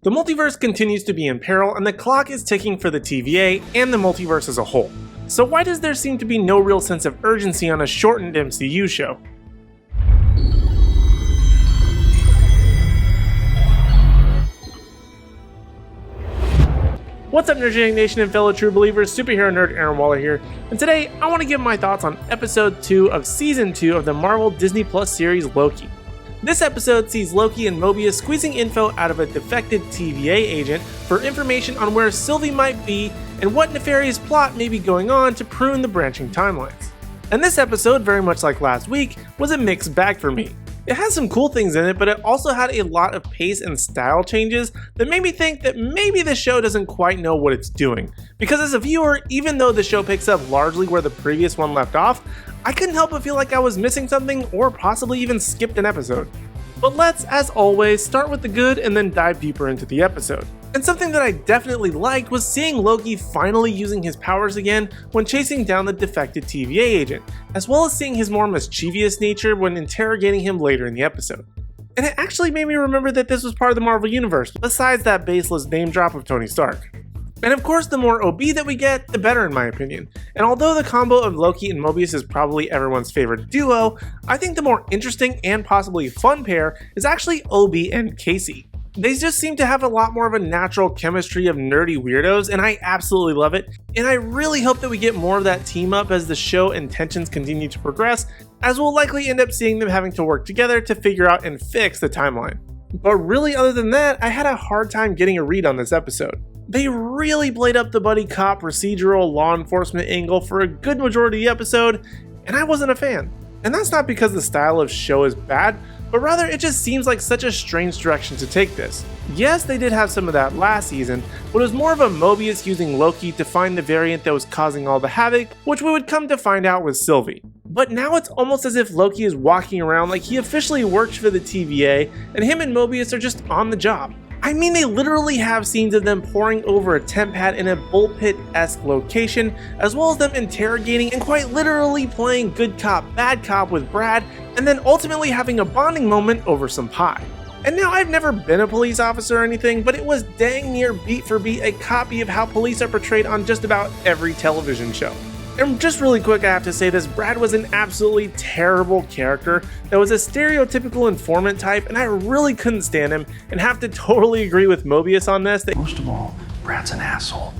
The multiverse continues to be in peril and the clock is ticking for the TVA and the multiverse as a whole. So why does there seem to be no real sense of urgency on a shortened MCU show? What's up, Nerdgenic Nation and fellow true believers, superhero nerd Aaron Waller here, and today I want to give my thoughts on episode 2 of season 2 of the Marvel Disney Plus series Loki. This episode sees Loki and Mobius squeezing info out of a defected TVA agent for information on where Sylvie might be and what nefarious plot may be going on to prune the branching timelines. And this episode, very much like last week, was a mixed bag for me. It has some cool things in it, but it also had a lot of pace and style changes that made me think that maybe the show doesn't quite know what it's doing. Because as a viewer, even though the show picks up largely where the previous one left off, I couldn't help but feel like I was missing something or possibly even skipped an episode. But let's, as always, start with the good and then dive deeper into the episode. And something that I definitely liked was seeing Loki finally using his powers again when chasing down the defected TVA agent, as well as seeing his more mischievous nature when interrogating him later in the episode. And it actually made me remember that this was part of the Marvel Universe, besides that baseless name drop of Tony Stark. And of course, the more OB that we get, the better in my opinion. And although the combo of Loki and Mobius is probably everyone's favorite duo, I think the more interesting and possibly fun pair is actually OB and Casey. They just seem to have a lot more of a natural chemistry of nerdy weirdos, and I absolutely love it. And I really hope that we get more of that team up as the show and tensions continue to progress, as we'll likely end up seeing them having to work together to figure out and fix the timeline. But really, other than that, I had a hard time getting a read on this episode. They really played up the buddy cop procedural law enforcement angle for a good majority of the episode, and I wasn't a fan. And that's not because the style of show is bad, but rather it just seems like such a strange direction to take this. Yes, they did have some of that last season, but it was more of a Mobius using Loki to find the variant that was causing all the havoc, which we would come to find out with Sylvie. But now it's almost as if Loki is walking around like he officially works for the TVA, and him and Mobius are just on the job. I mean, they literally have scenes of them poring over a temp pad in a bullpit-esque location, as well as them interrogating and quite literally playing good cop, bad cop with Brad, and then ultimately having a bonding moment over some pie. And now, I've never been a police officer or anything, but it was dang near beat for beat a copy of how police are portrayed on just about every television show. And just really quick, I have to say this, Brad was an absolutely terrible character that was a stereotypical informant type, and I really couldn't stand him and have to totally agree with Mobius on this. Most of all, Brad's an asshole.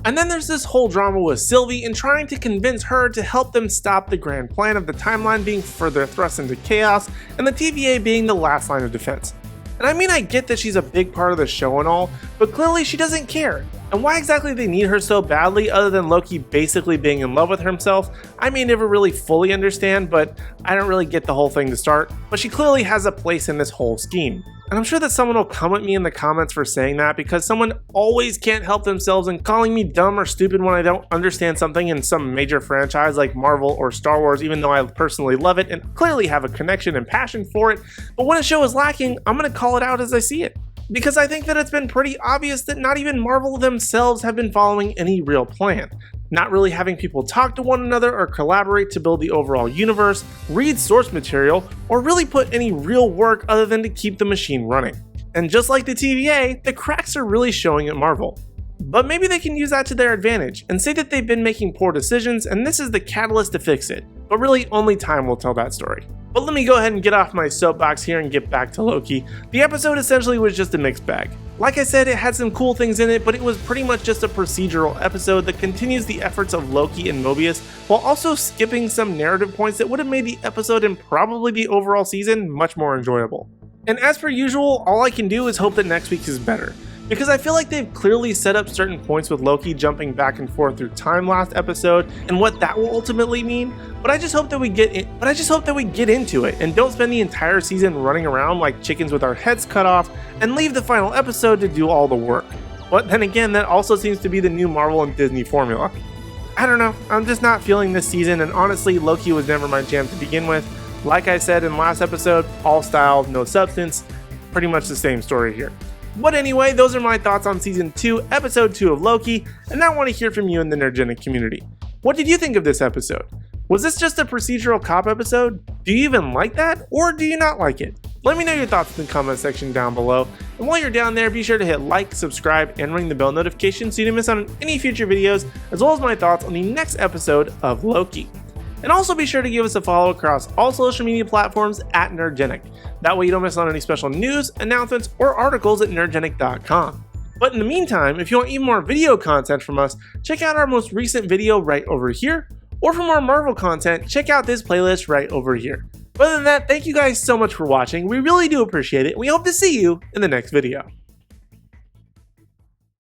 And then there's this whole drama with Sylvie and trying to convince her to help them stop the grand plan of the timeline being further thrust into chaos and the TVA being the last line of defense. And I mean, I get that she's a big part of the show and all, but clearly she doesn't care. And why exactly they need her so badly, other than Loki basically being in love with himself, I may never really fully understand, but I don't really get the whole thing to start. But she clearly has a place in this whole scheme. And I'm sure that someone will come at me in the comments for saying that, because someone always can't help themselves in calling me dumb or stupid when I don't understand something in some major franchise like Marvel or Star Wars, even though I personally love it and clearly have a connection and passion for it. But when a show is lacking, I'm going to call it out as I see it. Because I think that it's been pretty obvious that not even Marvel themselves have been following any real plan. Not really having people talk to one another or collaborate to build the overall universe, read source material, or really put any real work other than to keep the machine running. And just like the TVA, the cracks are really showing at Marvel. But maybe they can use that to their advantage and say that they've been making poor decisions and this is the catalyst to fix it. But really, only time will tell that story. But let me go ahead and get off my soapbox here and get back to Loki. The episode essentially was just a mixed bag. Like I said, it had some cool things in it, but it was pretty much just a procedural episode that continues the efforts of Loki and Mobius, while also skipping some narrative points that would have made the episode and probably the overall season much more enjoyable. And as per usual, all I can do is hope that next week is better. Because I feel like they've clearly set up certain points with Loki jumping back and forth through time last episode and what that will ultimately mean, but I just hope that we get into it and don't spend the entire season running around like chickens with our heads cut off and leave the final episode to do all the work. But then again, that also seems to be the new Marvel and Disney formula. I don't know, I'm just not feeling this season, and honestly, Loki was never my jam to begin with. Like I said in last episode, all style, no substance, pretty much the same story here. But anyway, those are my thoughts on Season 2, Episode 2 of Loki, and now I want to hear from you in the Nerdgenic community. What did you think of this episode? Was this just a procedural cop episode? Do you even like that, or do you not like it? Let me know your thoughts in the comment section down below, and while you're down there, be sure to hit like, subscribe, and ring the bell notification so you don't miss out on any future videos, as well as my thoughts on the next episode of Loki. And also be sure to give us a follow across all social media platforms at Nerdgenic. That way you don't miss out on any special news, announcements, or articles at nerdgenic.com. But in the meantime, if you want even more video content from us, check out our most recent video right over here, or for more Marvel content, check out this playlist right over here. But other than that, thank you guys so much for watching. We really do appreciate it, and we hope to see you in the next video.